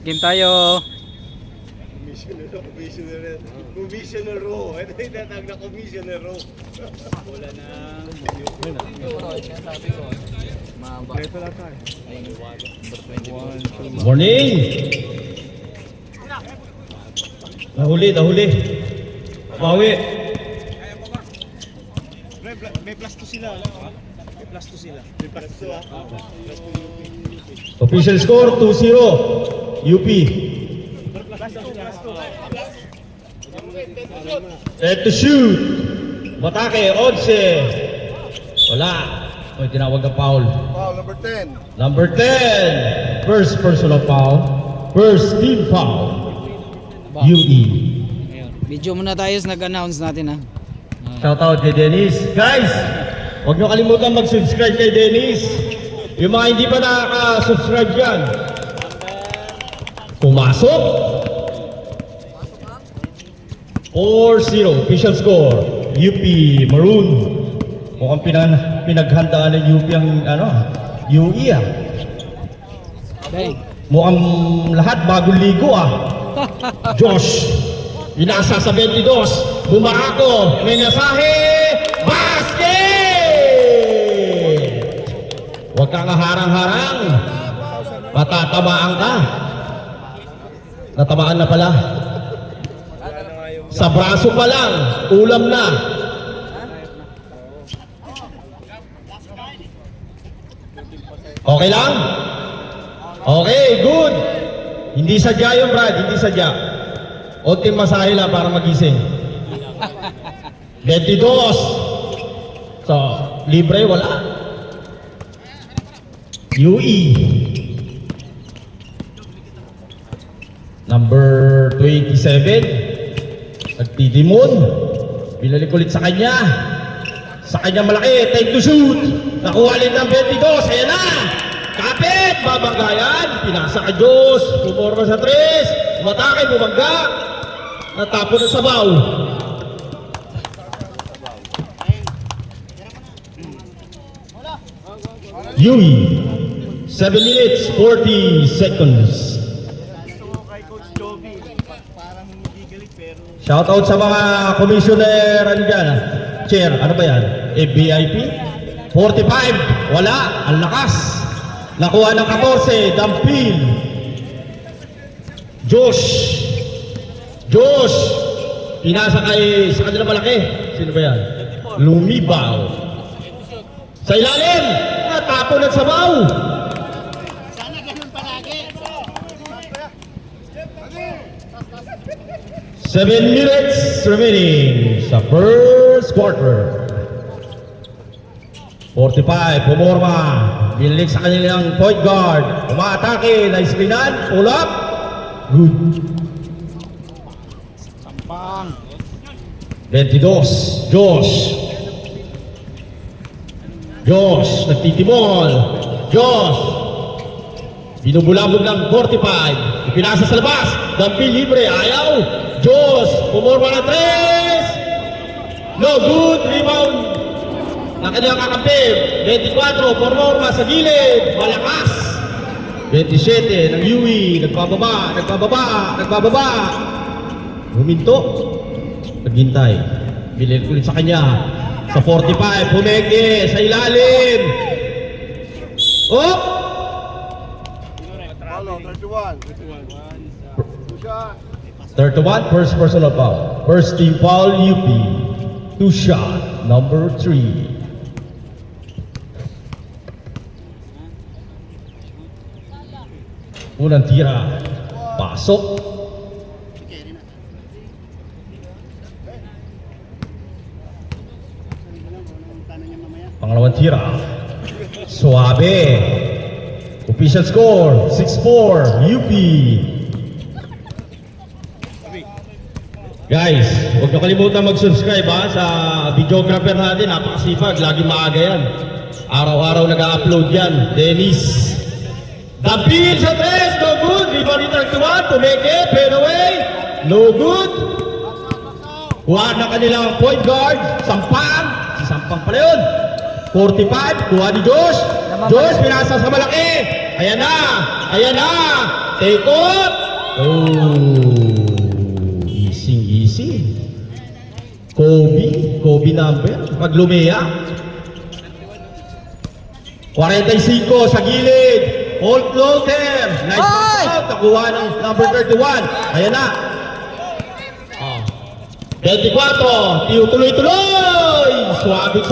Game tayo. Commissioner row. Ito yung tatag na commissioner row. Wala na. Ito lang tayo. Morning! Nahuli. Bawi. May plus 2 sila. May plus 2 sila. May plus 2 Official score 2-0. UP. Set to shoot. Batake, 11. Wala. May tinawag na foul. Foul number 10. Number 10. First personal foul. First team foul. UE. Video muna tayo, nag-announce natin ha. Shoutout kay Dennis. Guys, huwag nyo kalimutan mag-subscribe kay Dennis. Yung mga hindi pa nakaka-subscribe dyan. Pumasok. 4-0. Official score. UP Maroon. Mukhang pinaghandaan ng UP ang UE ah. Bang. Mukhang lahat bagong ligo ah. Josh. Inasa sa 22. Bumarako. May nasahe. Basket! Huwag kang harang-harang. Matatamaan ka. Natamaan na pala. Sa braso pa lang. Ulam na. Okay lang? Okay, good. Hindi sadya yun, Brad. Hindi sadya. Unting masahe lang para magising. 22. So, libre, wala. UE. Number 27. Nagtidimon. Binalik ulit sa kanya. Sa kanya malaki. Take to shoot. Nakuha ulit ng 22. Ayan na. Kapit. Babanggayan. Pinasa ka Diyos. Pumorma sa 3. Matake. Bumangga. Natapon na sabaw. Yui. 7 minutes, 40 seconds. Shoutout sa mga commissioner, ano dyan? Chair, ano ba yan? VIP? 45, wala, ang lakas. Nakuha ng 14, Dampil. Josh, pinasa kay, sa kanila malaki. Sino ba yan? Lumibaw. Sa ilalim, natapon at sabaw. Sana ganun palagi. 7 minutes remaining sa first quarter. 45, pumorma. Binalik sa kanilang point guard. Umaatake, na-screenan, pull up. Good. 22, Josh, nagtitimol. Josh, binubulabog ng 45. Ipinasa sa labas. Dampil libre, ayaw. Josh, pumorma ng 3. No good, rebound. Ang kanyang kakampi. 24, pumorma sa gilid. Malakas. 27 ng UE. Nagbababa. Huminto. Naghintay. Bilhin ulit sa kanya. Sa 45, pumeke. Sa ilalim. Oh! 31, first personal foul. First team foul, UP. 2 shot, number 3. Unang tira. Pasok. Pangalawang tira. Suabe. Official score 6-4 UP. Guys, huwag na kalimutan mag-subscribe sa videographer natin. Napakasipag, lagi maaga yan. Araw-araw nag-upload yan. Dennis. Dampil sa 3, no good. Rebound ni 31, tumeke, fade away. No good. Kuha na kanilang point guard. Sampang. Si Sampang pala yun. 45, kuha ni Josh. Josh, pinasa sa malaki. Ayan na. Take off! Oh, easy. Kobe number. Pag lumiya. 45 sa gilid. Hold floater. Nice pass out. Nakuha ng number 31. Ayan na. 24. Tiyo tuloy-tuloy. Suabe.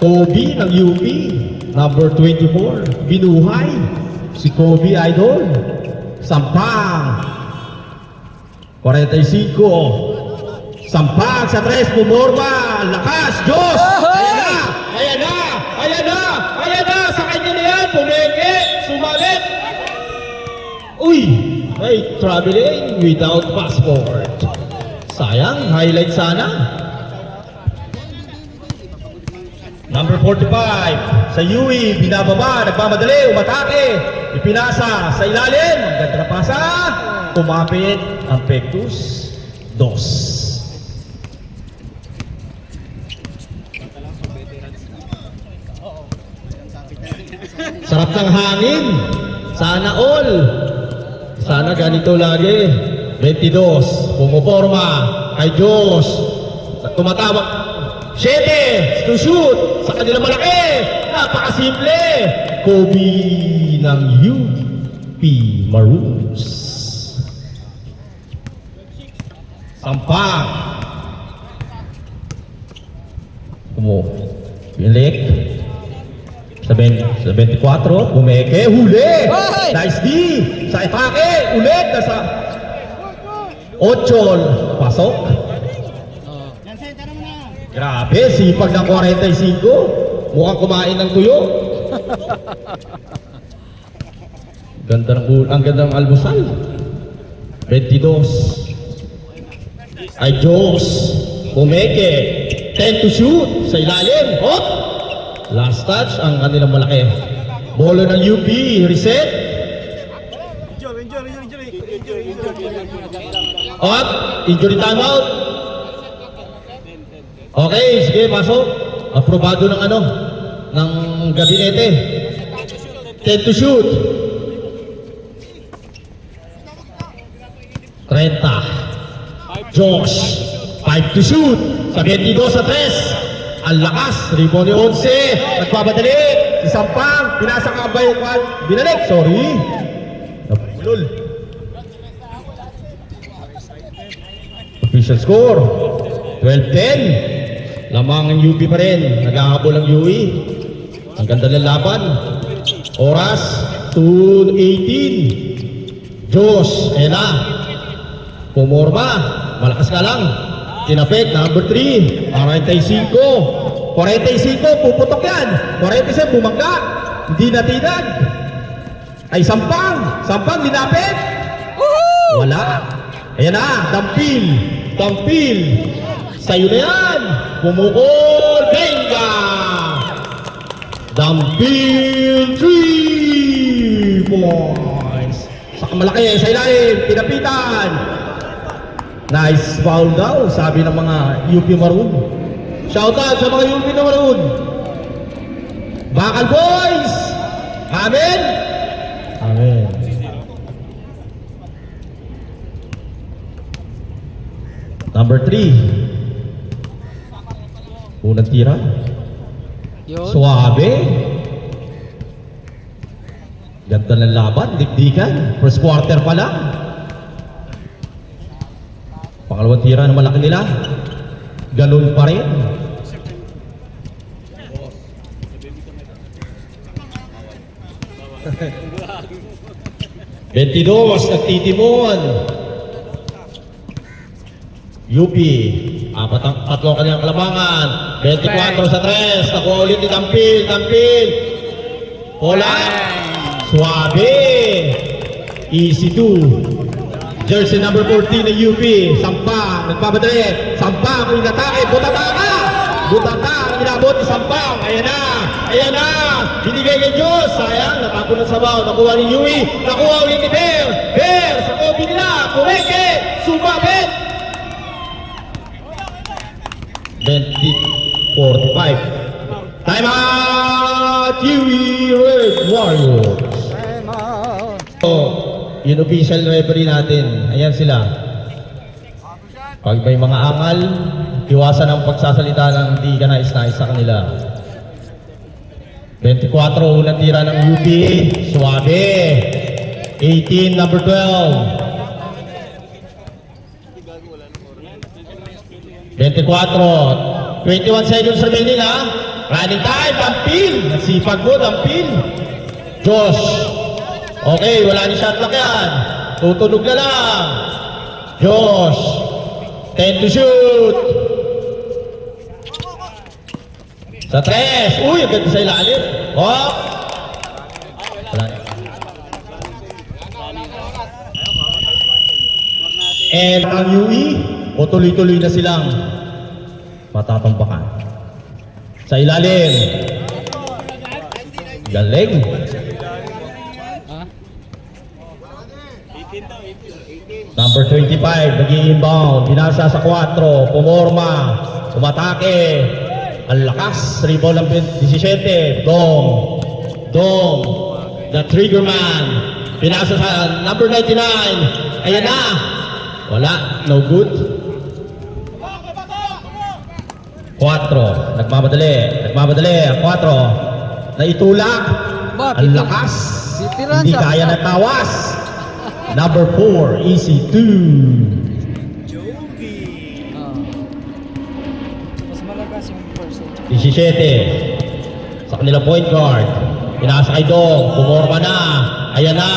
Kobe ng UP. Number 24. Binuhay. Si Kobe Idol. Sampang. 45. Sampag sa 3, pumorma, lakas, Diyos! Ayan na! Sa kanya na yan, pumeke, sumabit! Uy! Ay, traveling without passport. Sayang, highlight sana. Number 45, sa UE, binababa, nagmamadali, umatake, ipinasa sa ilalim, ang ganda na pasa, kumapit ang Pectus 2. Sarap ng hangin. Sana all. Sana ganito lagi. 22. Pumuporma. Kay Diyos. Tumatawag. 7. To shoot. Sa kanila malaki. Napakasimple. Kobe ng UP Maroons. Sampang. Pilik. 24, bumeke, huli! Nice D! Sa atake, ulit! Nasa 8, pasok. Grabe, sipag ng 45. Mukhang kumain ng tuyo. Ang ganda ng almusal. 22. Ay Diyos! Bumeke! 10 to shoot! Sa ilalim! Hop! Last touch, ang kanilang malaki. Bolo ng UP, reset. Up, injury timeout. Okay, sige, pasok. Aprobado ng ng gabinete. 10 to shoot. 30. Josh, 5 to shoot. Sa 22 sa 3. Ang lakas, rebound ni 11, nagpabadali, si Sampang, pinasa ka ba yung binalik, sorry. Napulol. Official score, 12-10. Lamang ang UP pa rin, naghahabol ang UE. Ang ganda ng laban. Oras, 2:18. Josh, Ena. Pumorma, malakas ka lang. Tinapit, number 3, 45. 45, puputok yan. 46, bumangga. Hindi natinag. Ay, Sampang, dinapit. Wala. Ayan na, Dampil. Sa'yo na yan. Pumukol, Benga. Dampil, 3 points. Sa malaki, sa ilalim, tinapitan. Nice foul daw, sabi ng mga UP Maroon. Shoutout sa mga UP na Maroon. Bakal boys! Amen? Amen. Number 3. Unang tira. Suabe. Ganda ng laban, digdigan. First quarter pa lang. Pangalawang tira ng malaki nila. Ganun pa rin. Bentidos, nagtitimon. UP. Tatlong kanilang kalamangan. 24 sa 3. Nakuha ulit ni Dampil. Hola. Suabe. Easy 2. Jersey number 14 ng UP. Sampang. Nagpabadali. Sampang. Kung inatake. Butata. Ang inabot ni Sampang. Ayan na. Binigay kay Diyos. Sayang. Natapon ng sabaw. Nakuha ni Yui. Nakuha ulit ni Bear. Sa kobi nila. Kumeke. Sumabit. 20-45. Time out. Yui Red Warriors. yung official referee natin. Ayan sila. Pag may mga angal, iwasan ang pagsasalita ng di ka nais-nais sa kanila. 24, unang tira ng UP. Suwabe. 18, number 12. 24. 21 seconds remaining ha. Running time, Dampil. Nasipag mo, Dampil. Josh. Okay, wala ni shot clock yan. Tutunog na lang. Josh. 10 to shoot. Sa 3. Uy, ang ganda sa ilalim. Oh. Wala na. And ang UE, o tuloy-tuloy na silang matatampakan. Sa ilalim. Galing. Ha? Number 25, nag-i-inbound. Binasa sa 4. Pumorma. Umatake. Ang lakas. Rebound ng 17. Dong. Dong. The trigger man. Binasa sa number 99. Ayan na. Wala. No good. 4. Nagmamadali. Nagmamadali. 4. Naitulak. Ba, Ang lakas. bitiran Hindi sa- kaya natawas. Number 4, easy 2. Ah. Mas malakas yung person. 17. Sa kanila point guard. Pinasa kay Dong. Pumorma na. Ayan na.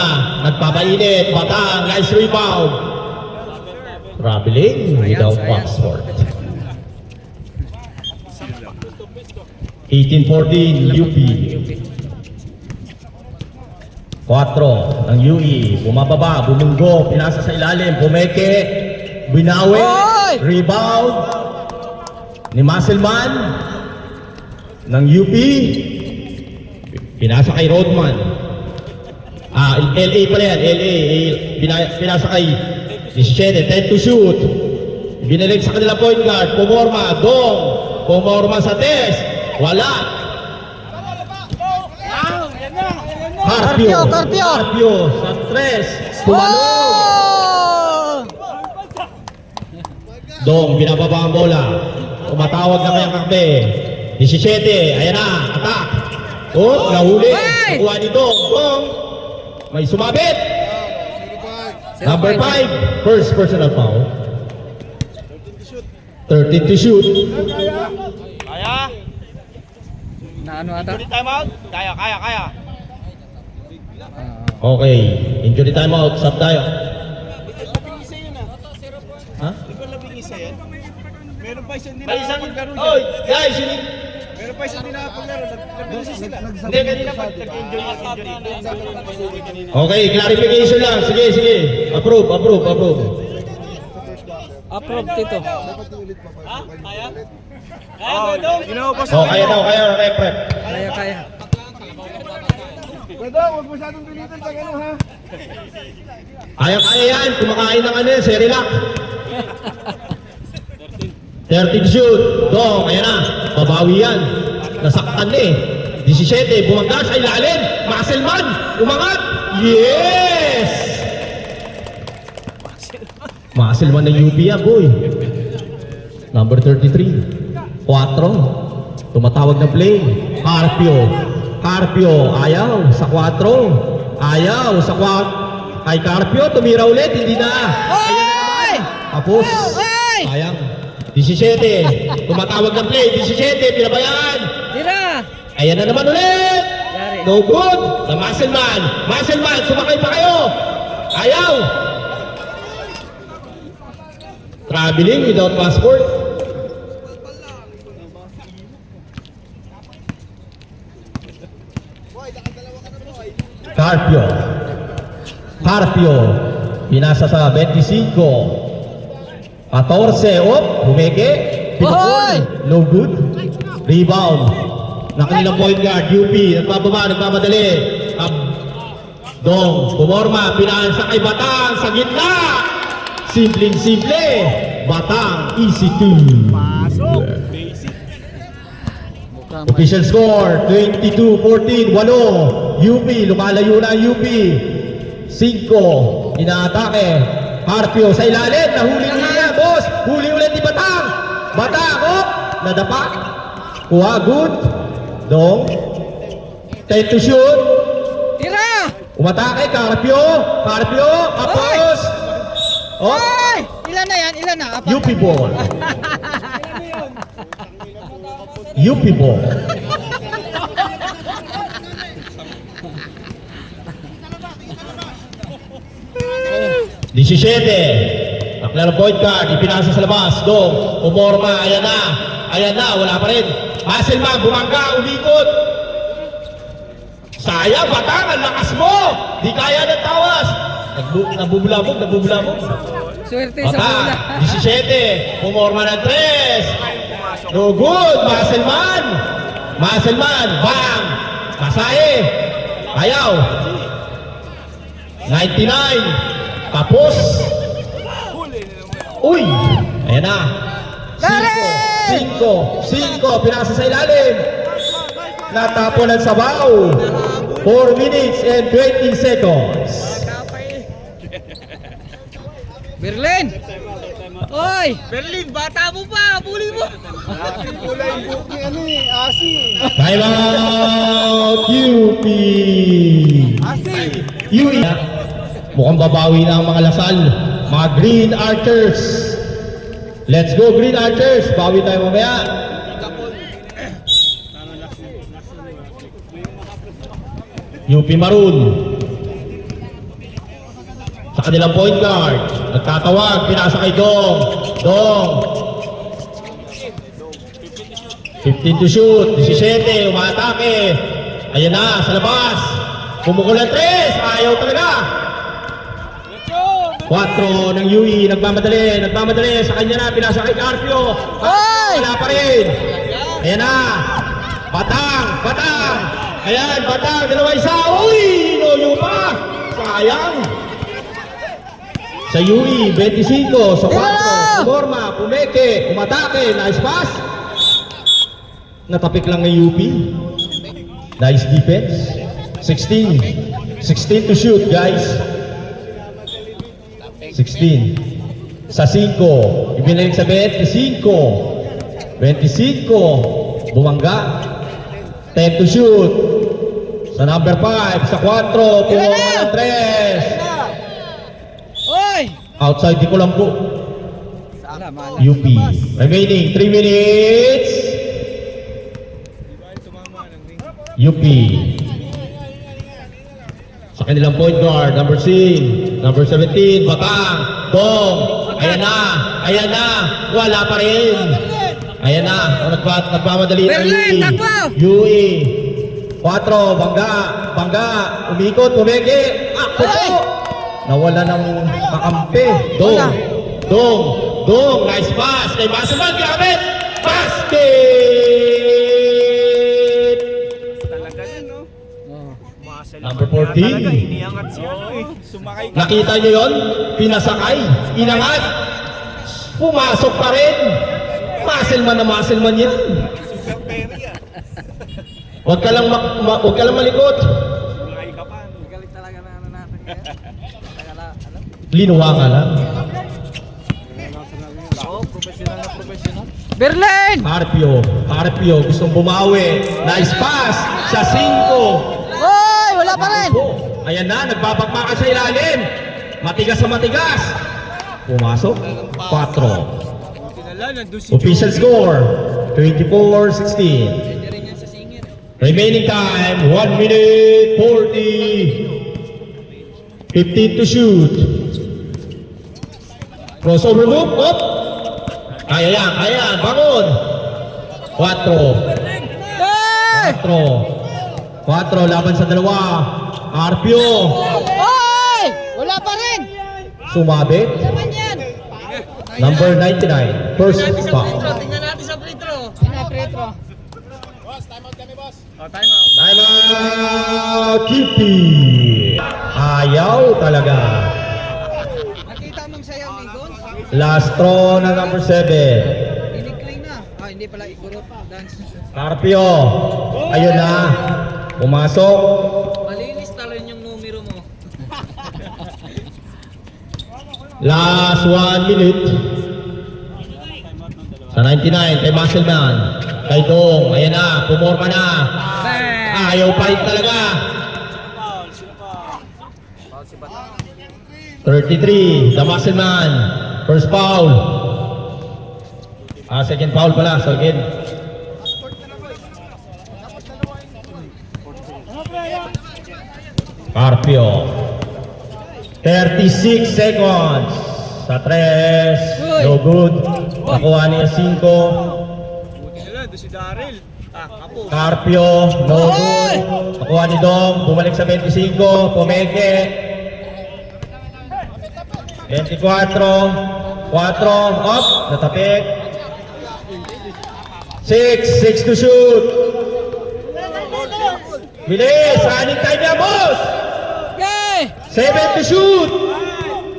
Nagpapainit. Batang. Nice rebound. Traveling without passport. 18-14 UP. 4 ng UE. Bumababa. Bumunggo. Pinasa sa ilalim. Bumeke. Binawi. Oy! Rebound. Ni Musselman. Ng UP. Pinasa kay Rodman. LA pala yan. LA. Pinasa kay 17. 10 to shoot. Binalik sa kanila point guard. Pumorma. Dong. Pumorma sa test. Wala. Carpio. Carpio. Carpio. Sa 3. Tumalong. Oh! Dong. Binababa ang bola. Tumatawag na kayang kakbe. 17. Ayan na. Attack. Oh, nahuli. Hey! Nakuha ni Dong. Dong. May sumabit. Number 5. First personal foul. 13 to shoot. Kaya? Na ano ata? Pwede time out? Kaya. Ah. Okay. Injury timeout. Sub tayo. Isa yun ah. Ha? Di ba labing isa yan? Meron pa isang Ay, isang dinakapaglaro Oy, guys, yun. Meron pa isang dinakapaglaro. Labing isa sila. Hindi, kanina pag nag-injury. Okay, clarification lang. Sige, sige. Approve, approve, approve. Approve dito. Oh, kaya daw, kaya, prep. Kaya, kaya. Huwag masyadong pilitin pag ano ha. Kaya yan. Kumakain ng ano yan, Cerelac. 30 shoot. Dong, ayan na. Babawi yan. Nasaktan na eh. 17, bumangga sa ilalim. Musselman, umangat. Yes! Musselman ng UP yan, boy. Number 33. 4. Tumatawag na play. Carpio. Carpio, ayaw. Sa 4. Ayaw. Sa 4. Ay, Carpio, tumira ulit. Hindi na. Oy! Tapos. Oy! Sayang. 17. Tumatawag ng play. 17. Pinabayaan. Tira! Ayan na naman ulit. Yari. No good. The Musselman. Musselman, sumakay pa kayo. Ayaw. Traveling without passport. Carpio. Carpio. Pinasa sa 25. 14. Humeke. Hoy! No good. Rebound. Na kanilang point guard. UP. Nagbababa. Nagmamadali. Dong. Pumorma. Pinasa kay Batang. Sa gitna. Simpleng-simple. Batang. Easy 2. Pasok. Mukhang Official score, 22-14, 8. UP, lumalayo na ang UP. 5, inaatake. Harpio sa ilalim, nahuli niya, boss. Huli ulit ni Batang. Batang, oh, nadapa. Kuha, good. Dong. 10 to shoot. Tira! Umatake, Carpio. Carpio, kapos. Oh, Ay! Ilan na yan? Ilan na? Apat UP na. ball. UP ball. Takla ng point guard, ipinasa sa labas. Dong, umorma, ayan na. Ayan na, wala pa rin. Hasselman, bumangga, umikot. Sayang, Batang, ang lakas mo. Di kaya ng tawas. Nabubulabog. Swerte sa bola. Batang, 17, umorma ng 3. No good, Hasselman, bang. Kasaye, ayaw. 99, tapos. Uy, ayan na. 5, pinasa sa ilalim. Natapon ang sabaw. 4 minutes and 20 seconds. Berlin! Oy! Berlin, bata mo pa! Puli mo! Kulay yung buhok ni ano eh, Asi. Time out, UP. UE. Mukhang babawi na ang mga Lasal. Mga Green Archers. Let's go Green Archers. Bawi tayo mamaya. UP Maroon. Sa kanilang point guard. Nagtatawag. Pinasa kay Dong. 15 to shoot. 17. Umatake. Ayan na. Sa labas. Pumukul ng 3. Ayaw talaga. 4 ng UE, nagmamadali sa kanya na, pinasa kay Carpio. Wala pa rin. Ayan na. Batang. Ayan, Batang, dalawa isa. Uy, inoyo pa. Sayang. Sa UE, 25, sa 4. Umorma, pumeke, umatake, nice pass. Natapik lang ng UP. Nice defense. 16 to shoot, guys. 16 sa 5, ibinalik sa 25, bumangga. 10 to shoot sa number 5, sa 4, pumorma ng 3. Oy! Outside di Colombo. Mala. UP remaining 3 minutes. UP sa kanilang point guard, number 17, Batang, Dong, ayan na, wala pa rin. Ayan na, nagmamadali ng Berlin, takbo! UE. 4, bangga, umikot, pumeke, po. Nawala ng kakampi. Dong, nice pass, kay Masaman, gamit, basket! Number 14. Iniangat siya sumakay ka. Nakita niyo yon? Pinasakay, inangat, pumasok pa rin. Muscleman yan. Super Perry ah. Huwag ka lang malikot. Sumakay ka pa. Galit talaga na ano natin kaya. Linuwa ka lang. Professional. Berlin! Harpio, gustong bumawi. Nice pass sa 5. Oy! Wala pa rin! Ayan na, nagbabakbakan sa ilalim. Matigas. Pumasok. 4. Official score, 24-16. Remaining time, 1 minute 40. 15 to shoot. Crossover move, up. Kaya, bangon. 4, laban sa 2. Harpio. Oy! Wala pa rin! Sumabit. Naman yan! Number 99, first foul. Tingnan natin sa free throw. Free throw. Time out, QP. Ayaw talaga. Nakita mong sayaw ni Gon? Last throw na number 7. Inikling na. Hindi pala ikurot. Dance. Carpio. Ayun na. Pumasok. Malinis talo yung numero mo. Last 1 minute. Sa 99, kay Muscleman. Kay Dong, ayan na, pumorma na. Ayaw pa rin talaga. 33, the Muscleman. First foul. Second foul pala, so again. Carpio. 36 seconds. Sa 3, no good. Nakuha niya 5. Doon si Daryl. Kapos. Carpio, no good. Nakuha ni Dom, bumalik sa 25. Pumeke. 24. 4, up, natapik. 6 to shoot. Bilis, running time niya, boss. Yay! 7 to shoot.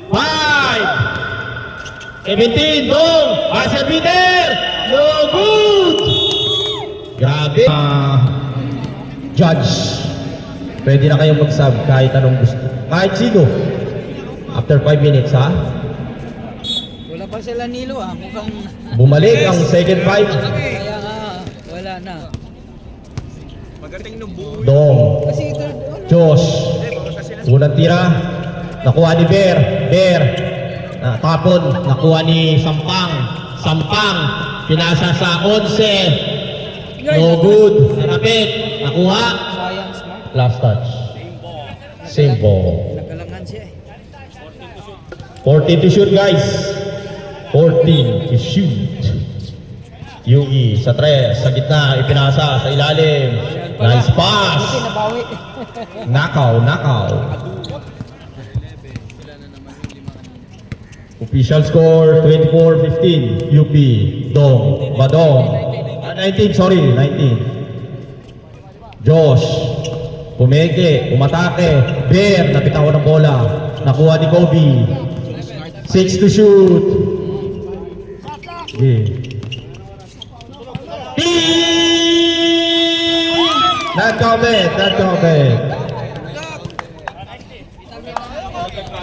5. 17, Dong. Buzzer beater. No good. Grabe. Judge. Pwede na kayong mag-sub kahit anong gusto. Kahit sino. After 5 minutes, ha? Wala pa sila Nilo ah. Mukhang Bumalik ang second 5. kaya nga wala na. Magating ng buo. Dong. Kasi third one. Josh. Unang tira. Nakuha ni Bear. Bear. Tapon. Nakuha ni Sampang. Sampang. Pinasa sa 11. No good. Narapit. Nakuha. Sayang smart. Last touch. Same ball. Nagalangan siya eh. 14 to shoot, guys. 14 to shoot. UE sa 3. Sa gitna. Ipinasa sa ilalim. Nice pass. Kasi nabawi. Nakaw. Official score 24-15 UP Dong Badong 19 Josh Pumeke, umatake Bear, napitawan ng bola. Nakuha ni Kobe. 6 to shoot. Not comment.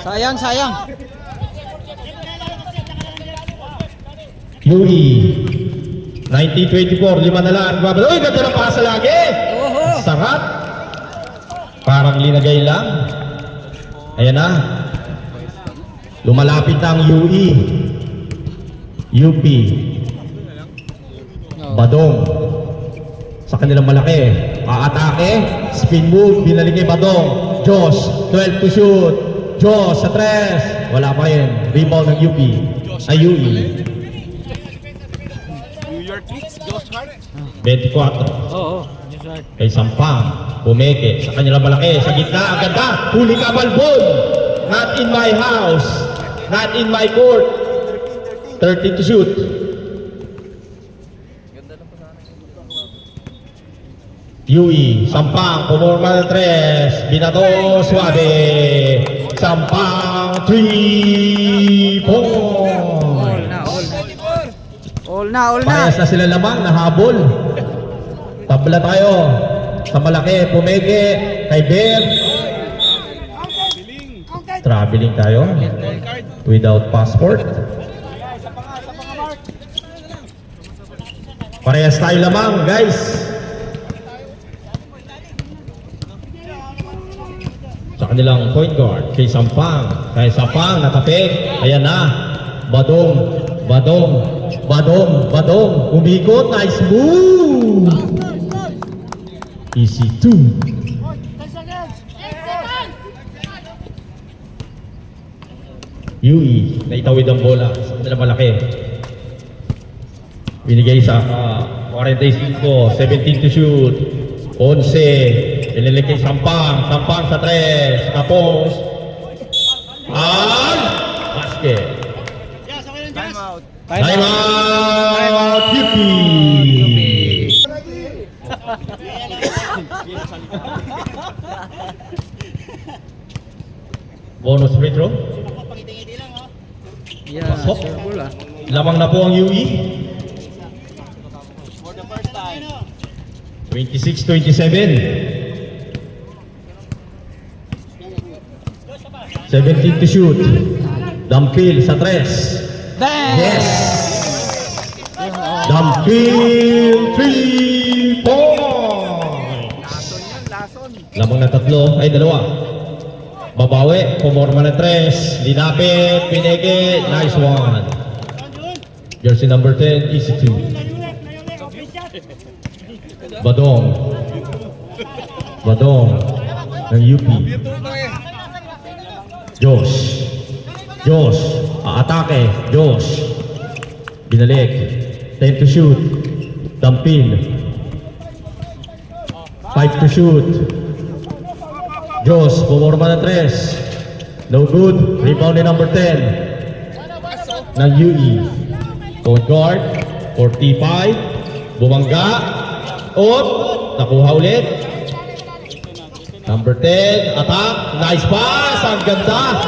Sayang. Yui 1924, 5 na lang. Uy, ganda ng pasa lagi. Oho. Sarap. Parang linagay lang. Ayan na. Lumalapit na ang UE. UP. Badong. Sa kanilang malaki. Aatake. Spin move. Binalik kay Badong. Josh. 12 to shoot. Josh sa 3. Wala pa yun. Rebound ng UP. Ay UE. New York Knicks, Josh Hart. Oo. 24. Yes, sir. Kay Sampang, Pumeke, sa kanilang malaki, sa gitna, ang ganda, huli ka balbon, not in my house, not in my court, 13 to shoot. Yui, Sampang, pumorma ng 3, binato, suabe, Sampang, 3 point. All na. Parehas na sila lamang, nahabol. Tabla tayo. Sa malaki, Pumeke, kay Bear. Traveling tayo. Without passport. Parehas tayo lamang, guys. Sa kanilang point guard, kay Sampang. Kay Sampang, natapik. Ayan na. Badong. Umikot, nice move. Easy 2. UE, naitawid ang bola sa kanila malaki. Binigay sa 45, 17 to shoot. 11, inilig kay Sampang sa 3, tapos basket. Time out, UP. Bonus free throw. Yeah, Pasok. sure ball ah. Lamang na po ang UE. 26-27. 17 to shoot. Dampil sa 3. Bang! Yes! Dampil 3 points! Lamang na 3, ay 2. Babawi, pumorma ng 3. Linapit, pinigit, nice one. Jersey number 10, easy 2. Badong ng UP. Josh, aatake, Josh. Binalik, 10 to shoot. Dampil, 5 to shoot. Josh, pumorma ng 3. No good, rebound ni number 10 ng UE. Point guard, 45. Bumangga. Nakuha ulit. Number 10, attack. Nice pass. Ang ganda.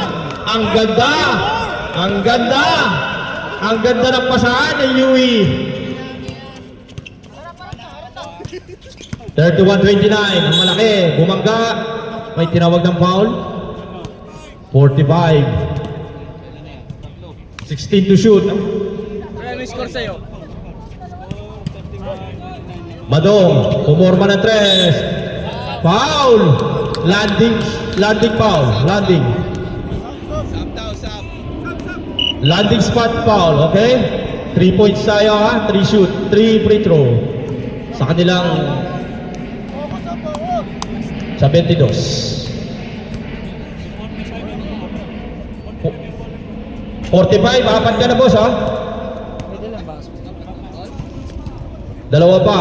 Ang ganda ng pasahan ng UE. 31-29. Ang malaki. Bumangga. May tinawag ng foul. 45. 16 to shoot. Ano score sa'yo? Badong, pumorma ng 3. Foul! Landing foul. Landing spot foul, okay? 3 points tayo ha, 3 shoot, 3 free throw. Sa kanilang 72. 45, apat ka na boss ha? Pwede lang ba? Dalawa pa,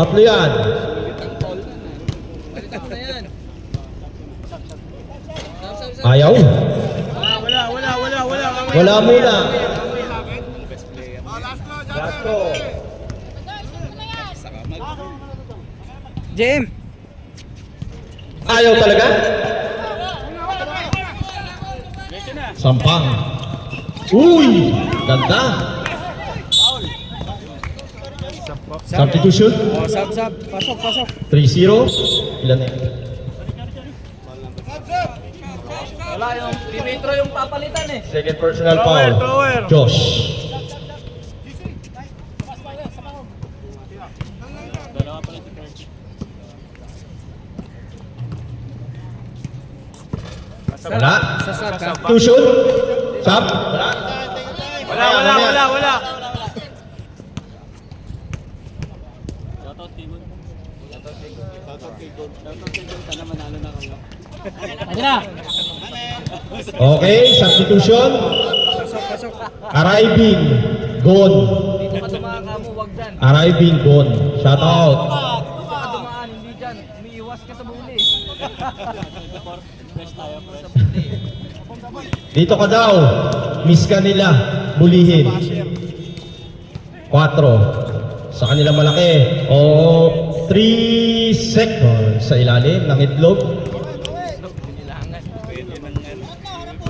3 yan. Balitan mo na yan. Ayaw. Wala muna. Jim! Ayaw talaga? Sampang. Uy! Ganda. Substitution. Sab. Pasok. 3-0. Ilan na? Wala yung Dimitro yung papalitan eh. Second personal foul. Josh. Wala. Sa sab ka. 2 shoot. Sub. Wala. Ano na? Okay, substitution. Pasok. Arriving. Gone. Dito ka dumaan ka mo, wag dyan. Arriving. Gone. Shout out. Dito ka dumaan, hindi dyan. Umiiwas ka sa buli. Dito ka daw. Miss ka nila. Bulihin. 4. Sa kanila malaki. 3 seconds sa ilalim ng itlog.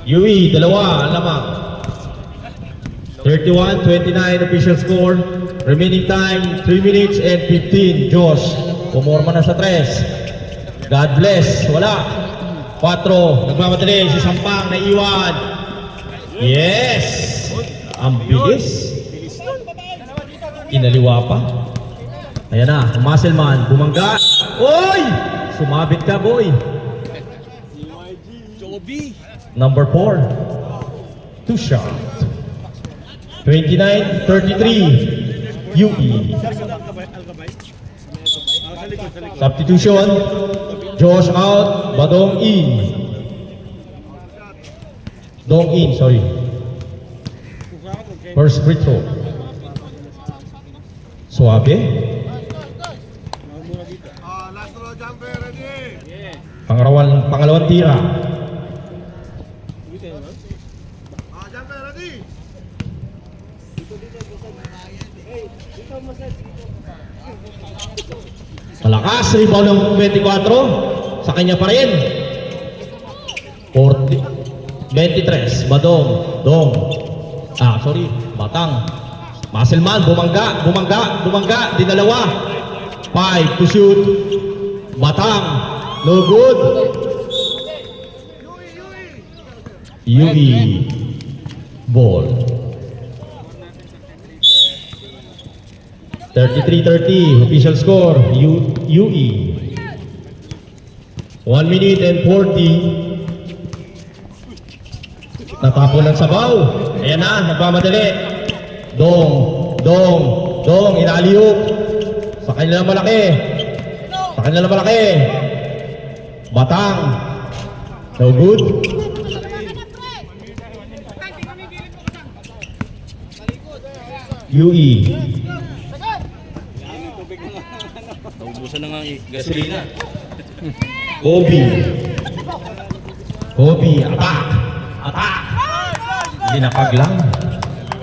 UE, 2. Lamang. 31-29 official score. Remaining time, 3 minutes and 15. Josh, pumorma na sa 3. God bless. Wala. 4. Nagmamadali. Si Sampang naiwan. Yes! Ang bilis. Inaliwa pa. Ayan na. Muscleman. Bumangga. Oy! Sumabit ka, boy. Joby! Number 4. 2 shot. 29-33. UE. Substitution. Josh out. Badong in. Dong in, sorry. First free throw. Suabe. Last row jumper ready. Pangalawang tira. Jumper ready. Malakas, rebound ng 24. Sa kanya pa rin. 23. Badong. Dong. Batang. Muscleman, bumangga. Dinalawa. 5 to shoot. Batang. No good. UE. Ball. 33-30, official score, UE. 1 minute and 40. Natapon ng sabaw. Ayan na, nagmamadali. Dong, inaaliyok. Sa kanilang malaki. Batang. No good. UE. Naubusan na nga gasolina. Kobe, attack. Ginapag lang.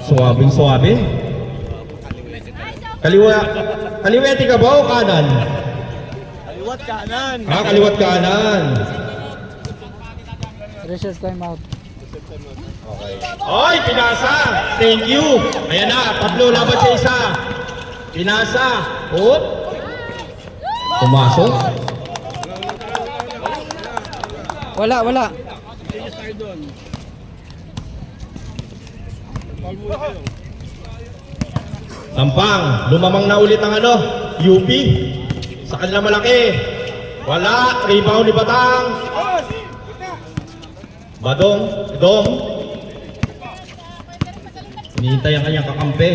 Suwabing-suwabe. Kaliwete ka ba o kanan? Kaliwat kanan. Kaliwat kanan. Research time out. Oy, pinasa. Thank you. Ayan na, tatlo laban sa isa. Pinasa. Oh. Pumasok. Wala. Sampang, lumamang na ulit ang UP. Sa kanila malaki. Wala, rebound ni Batang. Dong. Hinihintay ang kanyang kakampi.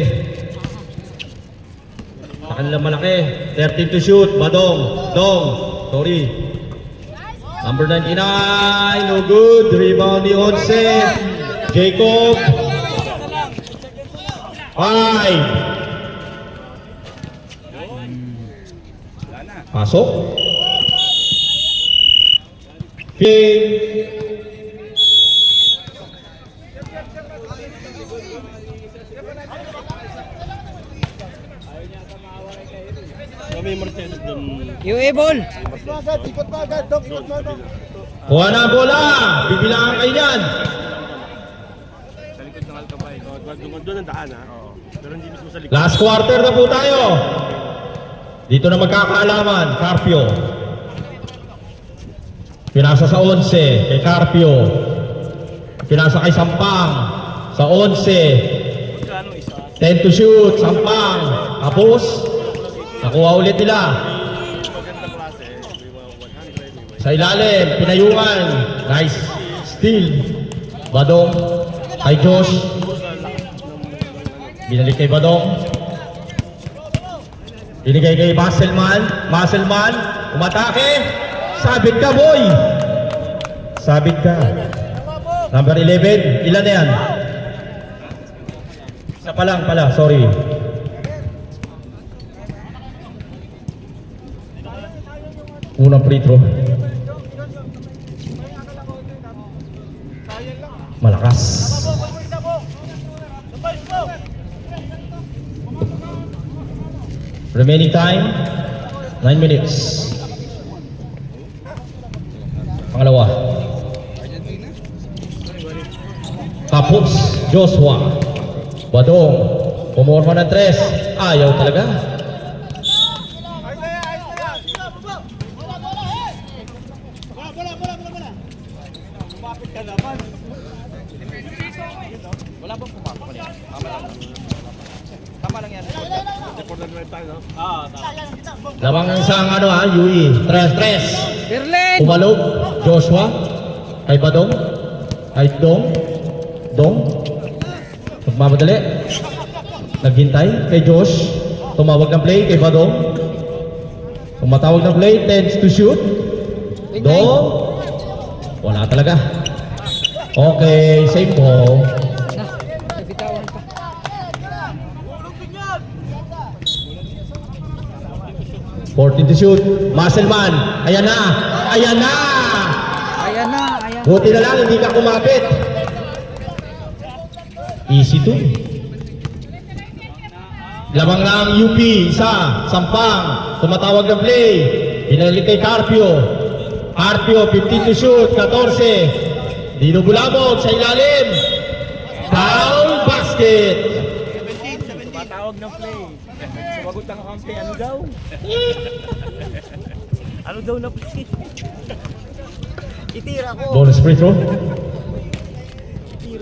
Sa kanila malaki. 13 to shoot, Dong. Sorry. Number 99, no good. Rebound ni Onse. Jacob. 5. Pasok. Game. Kami Mercedes doon. UE ball. Ikot pa agad, Dok. Kuha na ang bola. Bibilangan kayo yan. Sa likod ng Alcabay. Doon ang daan, ha? Pero hindi mismo sa likod. Last quarter na po tayo. Dito na magkakaalaman. Carpio. Pinasa sa 11 kay Carpio. Pinasa kay Sampang sa 11. 10 to shoot. Sampang. Tapos nakuha ulit nila. Sa ilalim, pinayungan. Nice steal. Badong kay Josh. Binalik kay Badong. Binigay kay Muscleman. Umatake. Sabit ka, boy. Sabit ka. Number 11. Ilan na yan? Isa pa lang pala. Sorry. Unang free throw. Malakas. Remaining time 9 minutes. Pangalawa. Tapos Joshua. Badong. Pumorma ng 3. Ayaw talaga. Wala bang pumasok ulit? Tama lang yan. Reporter na tayo, no? Lamang isang UE. 3. Berlin. Pumalog. Joshua. Kay Badong. Kay Dong. Magmamadali. Naghintay kay Josh. Tumawag ng play kay Badong. Tumatawag ng play. 10 to shoot. Dong. Wala talaga. Okay, same ball. Nabitawan pa. $14 to shoot. Muscleman. Ayan na. Ayan. Buti na lang, hindi ka kumapit. Easy to. Lamang na ang UP. Isa. Sampang. Tumatawag ng play. Pinalik kay Carpio. 15 to shoot. 14. Dino Bulabog sa ilalim. Foul basket. 17. Tumatawag ng play. Sumagot ang kampi. Ano daw? Ano daw na play? Itira ko. Bonus free throw. Itira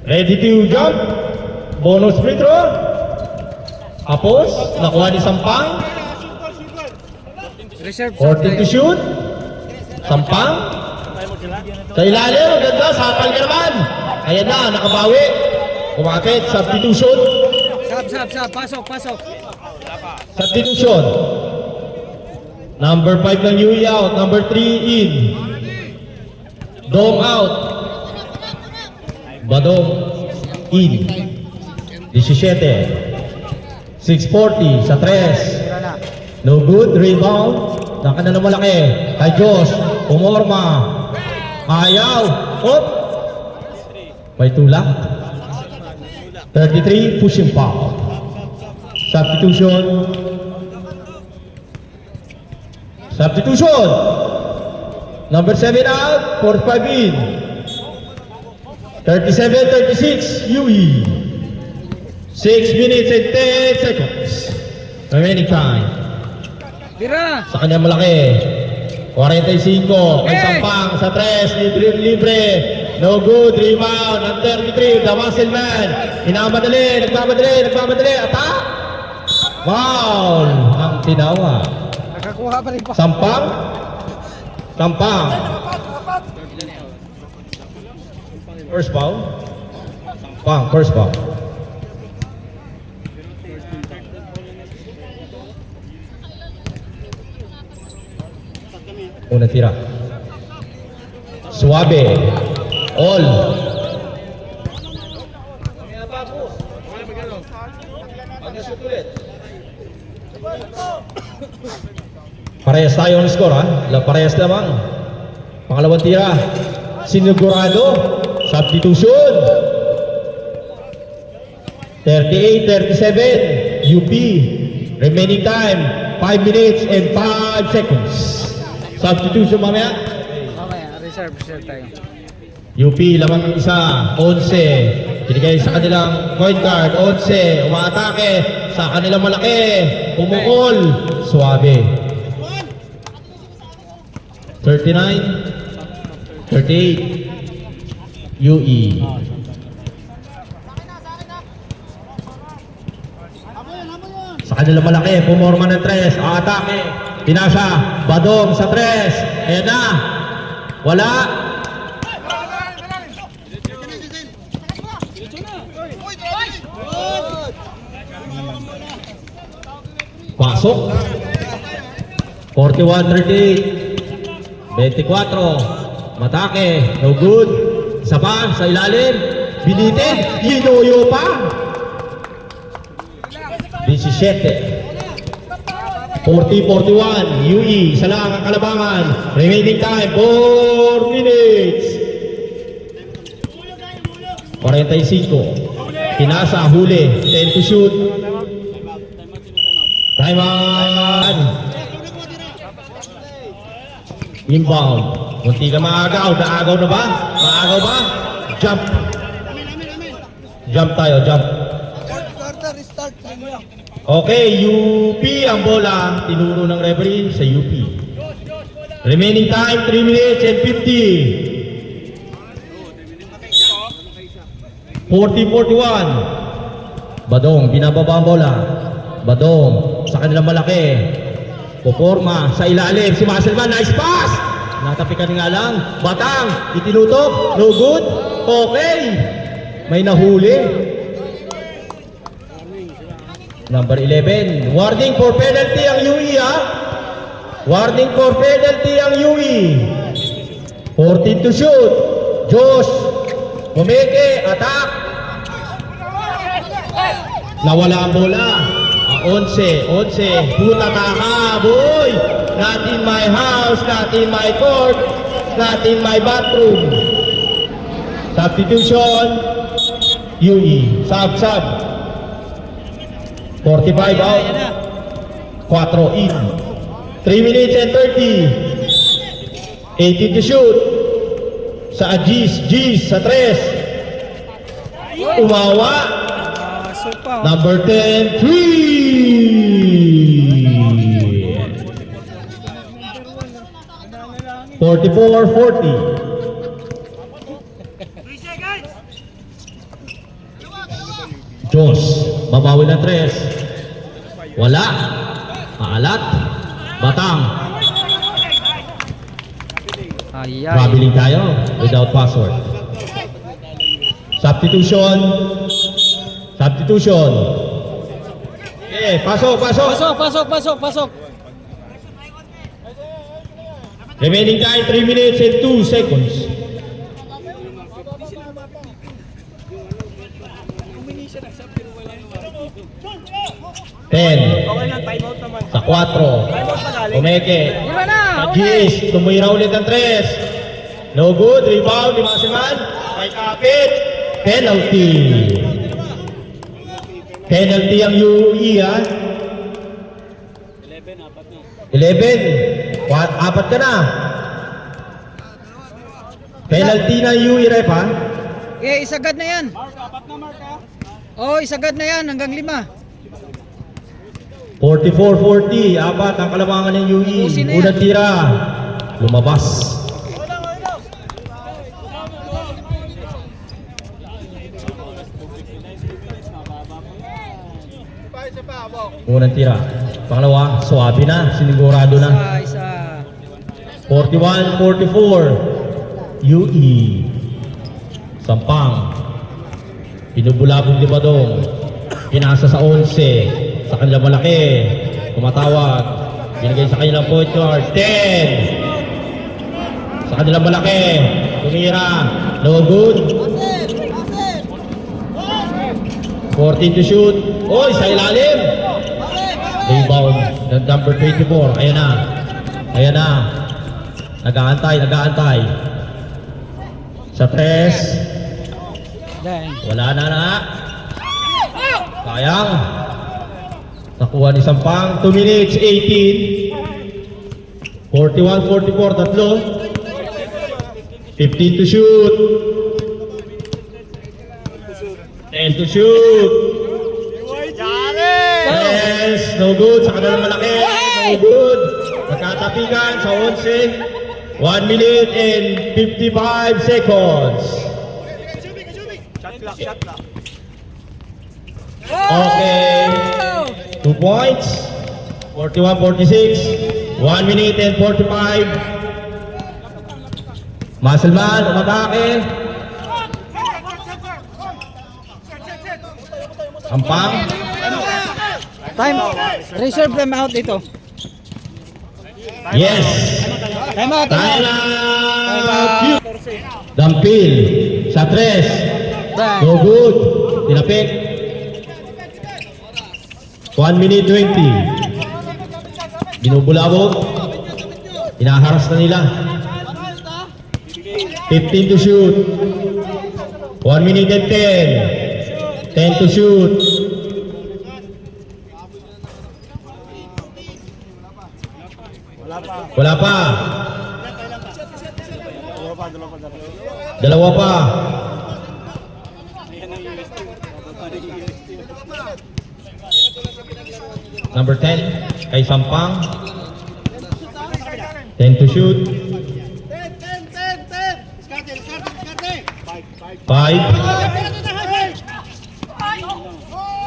Ready to jump? Bonus free throw? Tapos, nakuha ni Sampang. Reserve shot 14 to tayo. shoot. Sampang. Sa ilalim, ganda, sapal ka naman. Ayan na, nakabawi. Kumapit, substitution. Sab. Pasok. Substitution. Number 5 ng UE out, number 3 in. Dong out. Badong in. 17. 640 sa 3. No good, rebound. Naka na ng malaki. Kay Josh, umorma. Ayaw. Op. May tulak. 33, pushing foul. Substitution. Substitution. Number 7 out, 45 in. 37-36, UE. 6 minutes and 10 seconds. Remaining time. Tira. Sa kanya malaki. 45. Kay Hey! Sampang sa 3. Libre. No good. Rebound. Ang 33. The muscle man. Nagmamadali. Attack. Foul. Ang tinawa. Nakakuha pa rin pa. Sampang. First foul. First foul. Unang tira. Suabe. All. Parehas tayo ang score, ha? Parehas lamang. Pangalawang tira. Sinigurado. Substitution. 38-37. UP. Remaining time 5 minutes and 5 seconds. Substitution mamaya. Mamaya, reserve tayo. UP lamang ng isa. 11. Binigay sa kanilang point guard. 11. Umaatake sa kanilang malaki. Umukol. Suabe. 39, 38, UE. Sa kanila malaki, pumorma ng 3, atake, pinasa, Badong sa 3, ayan na, wala. Pasok. 41-38. 24, matake, no good. Isa pa, sa ilalim, binitin, Yinoyo pa. 17, 40-41, UE, isa lang ang kalabangan. Remaining time, 4 minutes. 45, pinasa, huli, 10 to shoot. Time on. Inbound. Munti ka maagaw. Naagaw na ba? Maagaw ba? Jump. Jump tayo, jump. Okay, UP ang bola. Tinuro ng referee sa UP. Remaining time, 3 minutes and 50. 40-41. Badong, binababa ang bola. Badong, sa kanilang malaki. Puporma sa ilalim, si Muscleman, nice pass! Natapikan nga lang, Batang, itinutok, no good, okay! May nahuli. Number 11, warning for penalty ang UE, ha? Warning for penalty ang UE. 14 to shoot, Josh, Mumeke, attack! Nawala ang bola. 11, puta taka, boy! Not in my house, not in my court, not in my bathroom. Substitution, UE, sub. 45 out, 4 in. 3 minutes and 30. 18 to shoot. Sa G's, sa 3. Umawa. pa. Number 10, 3. 44-40. Diyos, babawi ng 3. Wala. Maalat. Batang. Ay, Traveling tayo without password. Substitution. Substitution. Okay, pasok, pasok. Pasok. Remaining time 3 minutes and 2 seconds. Ten. Sa 4. Umeke. Iba na. Gis, tumira ulit ang 3. No good, rebound, Limasiman. May kapit. Penalty. Penalty ang UE ha. 11. Apat ka na. Penalty na UE ref ha. Okay, isagad na yan. Oh, isagad na yan hanggang 5. 44-40, apat ang kalamangan ng UE. Ubusin na yan. Unang tira. Lumabas. Unang tira. Pangalawa, suwabe na. Sinigurado na. Isa. 41-44. UE. Sampang. Pinubulabong di Badong. Pinasa sa 11. Sa kanila malaki. Tumatawag. Binigay sa kanilang point guard. 10. Sa kanila malaki. Tumira. No good. 14 to shoot. Oy, sa ilalim. Rebound. Number 24. Ayan na. Ayan na. Nag-aantay. Sa 3. Dang. Wala na. Sayang. Nakuha ni Sampang. 2 minutes, 18. 41-44, tatlo. 15 to shoot. 10 to shoot. Yes, no good. Sa kanilang malaki. No good. Nagkatapigan sa 11. 1 minute and 55 seconds. Shot lock. Okay. 2 points. 41-46. 1 minute and 45. Muscleman, umatake. Sampang. Time. Reserve time out dito. Yes. Time out. Time out. Dampil. Sa 3. Dang. No good. Tinapik. 1 minute 20. Binubulabog. Inaharas na nila. 15 to shoot. 1 minute and 10. 10 to shoot. Wala pa. Dalawa pa. Number 10, kay Sampang. 10 to shoot. 5.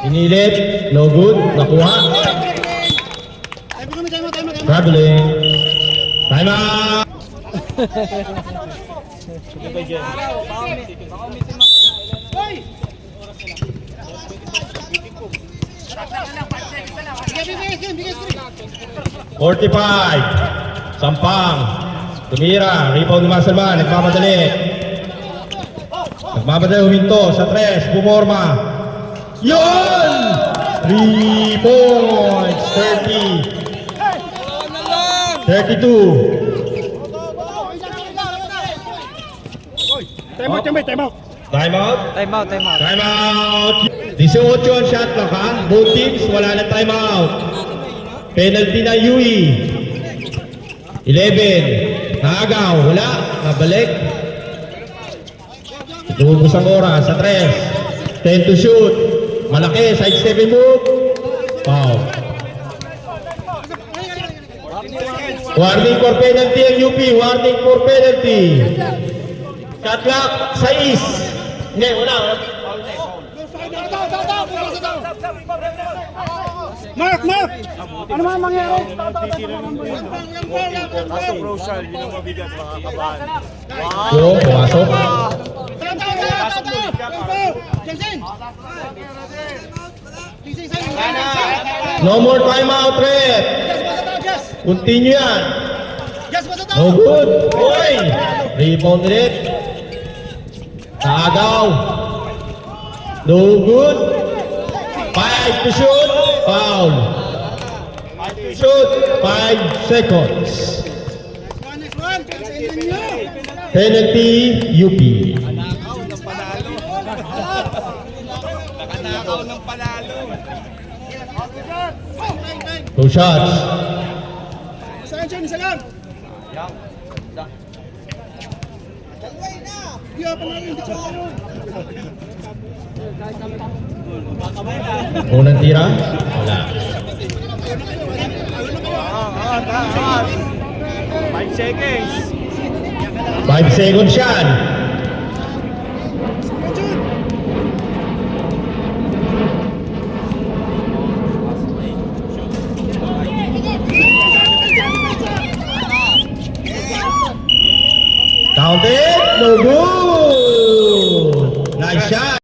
Inilit. No good. Nakuha. Traveling. Time out. Forty-five. Sampang. Tumira. Rebound ni Muscleman. Nagmamadali. Huminto sa 3. Pumorma. Yun! 3 points. 30. 32. Time out. Time out. Time out. Time out. 18 ang shot clock ha. Both teams wala na time out. Penalty na UE. 11. Naagaw. Wala. Nabalik. Lumubos ang oras sa 3. 10 to shoot. Malaki, side stepping move. Foul. Warning for penalty ang UP. Warning for penalty. Shot clock, 6. Hindi, wala. Mark! Ano man mangyari? Kaso bro, Charles, yun ang mabigat, makakabahan. So, pumasok. No more timeout, Red. Continue yan. No good. Oy! Rebound ulit. Tagaw. No good. 5 to shoot. Foul. 5 to shoot. 5 seconds. Penalty UP. Nakanakaw ng panalo. Two shots. Isa lang! Unang tira. Wala. 5 seconds. 5 seconds yan. Counted. No good. Nice shot.